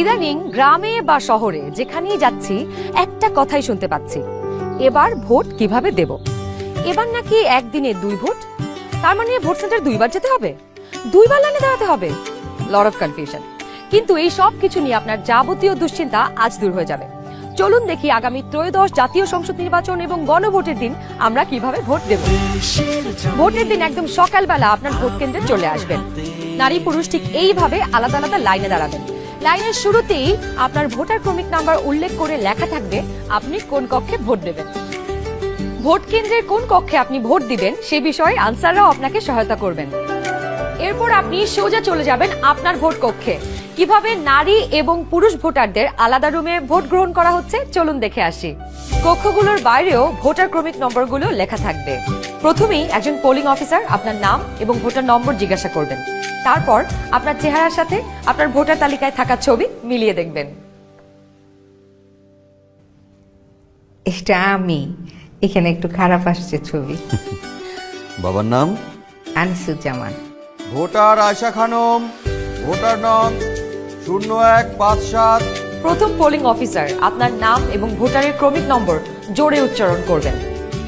ইদানিং গ্রামে বা শহরে যেখানেই যাচ্ছি একটা কথাই শুনতে পাচ্ছি, এবার ভোট কিভাবে দেব। এবার নাকি একদিনে 2 ভোট, তার মানে ভোট সেন্টার 2 বার যেতে হবে, 2 বার লাইনে দাঁড়াতে হবে। Lot of confusion. কিন্তু এই সব কিছু নিয়ে আপনার যাবতীয় দুশ্চিন্তা আজ দূর হয়ে যাবে। চলুন দেখি আগামী ত্রয়োদশ জাতীয় সংসদ নির্বাচন এবং গণভোটের দিন আমরা কিভাবে ভোট দেব। ভোটের দিন একদম সকালবেলা আপনার ভোট কেন্দ্রে চলে আসবেন। নারী পুরুষ ঠিক এইভাবে আলাদা আলাদা লাইনে দাঁড়াবেন। লাইনের শুরুতেই আপনার ভোটার ক্রমিক নাম্বার উল্লেখ করে লেখা থাকবে আপনি কোন কক্ষে ভোট দেবেন। ভোট কেন্দ্রের কোন কক্ষে আপনি ভোট দিবেন সে বিষয়ে আনসাররাও আপনাকে সহায়তা করবেন। এরপর আপনি সোজা চলে যাবেন আপনার ভোট কক্ষে। কিভাবে নারী এবং পুরুষ ভোটারদের আলাদা রুমে ভোট গ্রহণ করা হচ্ছে চলুন দেখে আসি। কক্ষগুলোর বাইরেও ভোটার ক্রমিক নম্বরগুলো লেখা থাকবে। প্রথমেই একজন পোলিং অফিসার আপনার নাম এবং ভোটার নম্বর জিজ্ঞাসা করবেন। তারপর আপনার চেহারার সাথে আপনার ভোটার তালিকায় থাকা ছবি মিলিয়ে দেখবেন। এটা আমি, এখানে একটু খারাপ আসছে ছবি। বাবার নাম আনিসুজ্জামান। ভোটার আয়শা খানম, ভোটার নং 0157। প্রথম পোলিং অফিসার আপনার নাম এবং ভোটারের ক্রমিক নম্বর জোরে উচ্চারণ করবেন,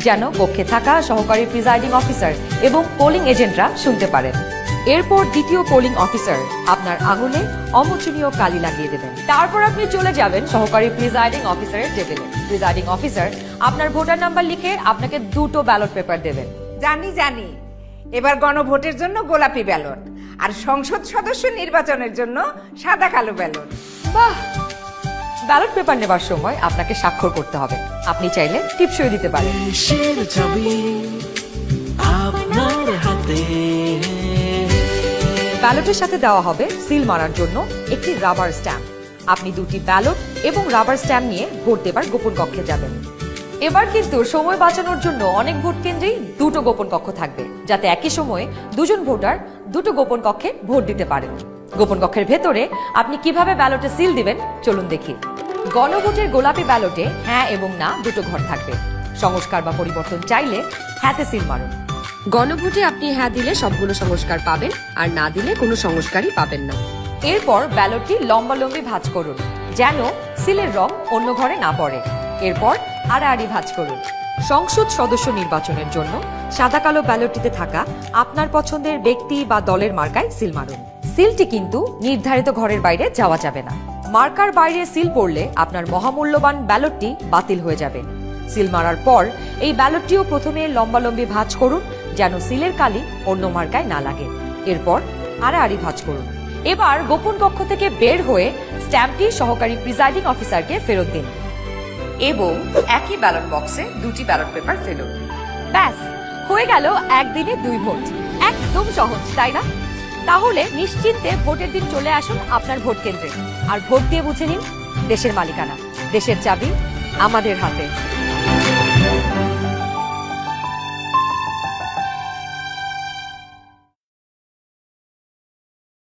যেন কক্ষে থাকা সহকারী প্রিজাইডিং অফিসার এবং পোলিং এজেন্টরা শুনতে পারেন। এরপর দ্বিতীয় পোলিং অফিসার আপনার আঙুলে অমোচনীয় কালি লাগিয়ে দেবেন। তারপর আপনি চলে যাবেন সহকারী প্রিজাইডিং অফিসারের টেবিলে। প্রিজাইডিং অফিসার আপনার ভোটার নাম্বার লিখে আপনাকে 2টো ব্যালট পেপার দেবেন। জানি এবার গণভোটের জন্য গোলাপি ব্যালট আর সংসদ সদস্য নির্বাচনের জন্য সাদা কালো ব্যালট। বাহ! ব্যালট পেপার নেবার সময় আপনাকে স্বাক্ষর করতে হবে। আপনি চাইলে টিপসই দিতে পারেন। দেশের ছবি আপনার হাতে। ব্যালটের সাথে দেওয়া হবে সিল মারার জন্য একটি রাবার স্ট্যাম্প। আপনি 2টি ব্যালট এবং রাবার স্ট্যাম্প নিয়ে ভোট দেবার গোপন কক্ষে যাবেন। এবার কিন্তু সময় বাঁচানোর জন্য অনেক ভোট কেন্দ্রেই 2টো গোপন কক্ষ থাকবে, যাতে একই সময়ে 2জন ভোটার 2টো গোপন কক্ষে ভোট দিতে পারেন। গোপন কক্ষের ভেতরে আপনি কিভাবে ব্যালটে সিল দিবেন চলুন দেখি। গণভোটের গোলাপি ব্যালটে হ্যাঁ এবং না 2টো ঘর থাকবে। সংস্কার বা পরিবর্তন চাইলে হ্যাঁতে সিল মারুন। গণভোটে আপনি হ্যাঁ দিলে সবগুলো সংস্কার পাবেন, আর না দিলে কোনো সংস্কারই পাবেন না। এরপর ব্যালটটি লম্বালম্বি ভাঁজ করুন, যেন সিলের রং অন্য ঘরে না পড়ে। এরপর আড়াআড়ি ভাঁজ করুন। সংসদ সদস্য নির্বাচনের জন্য সাদা কালো ব্যালটটিতে থাকা আপনার পছন্দের ব্যক্তি বা দলের মার্কায় সিল মারুন। সিলটি কিন্তু নির্ধারিত ঘরের বাইরে যাওয়া যাবে না। মার্কার বাইরে সিল পড়লে আপনার মহামূল্যবান ব্যালটটি বাতিল হয়ে যাবে। সিল মারার পর এই ব্যালটটিও প্রথমে লম্বালম্বি ভাঁজ করুন, যেন সিলের কালি অন্য মার্কায় না লাগে। এরপর আড়াআড়ি ভাঁজ করুন। এবার গোপন কক্ষ থেকে বের হয়ে স্ট্যাম্পটি সহকারী প্রিজাইডিং অফিসারকে ফেরত দিন এবং একই ব্যালট বক্সে 2টি ব্যালট পেপার ফেলুন। ব্যাস, হয়ে গেল একদিনে 2 ভোট। একদম সহজ, তাই না? তাহলে নিশ্চিন্তে ভোটের দিন চলে আসুন আপনার ভোট কেন্দ্রে আর ভোট দিয়ে বুঝে নিন দেশের মালিকানা। দেশের চাবি আমাদের হাতে।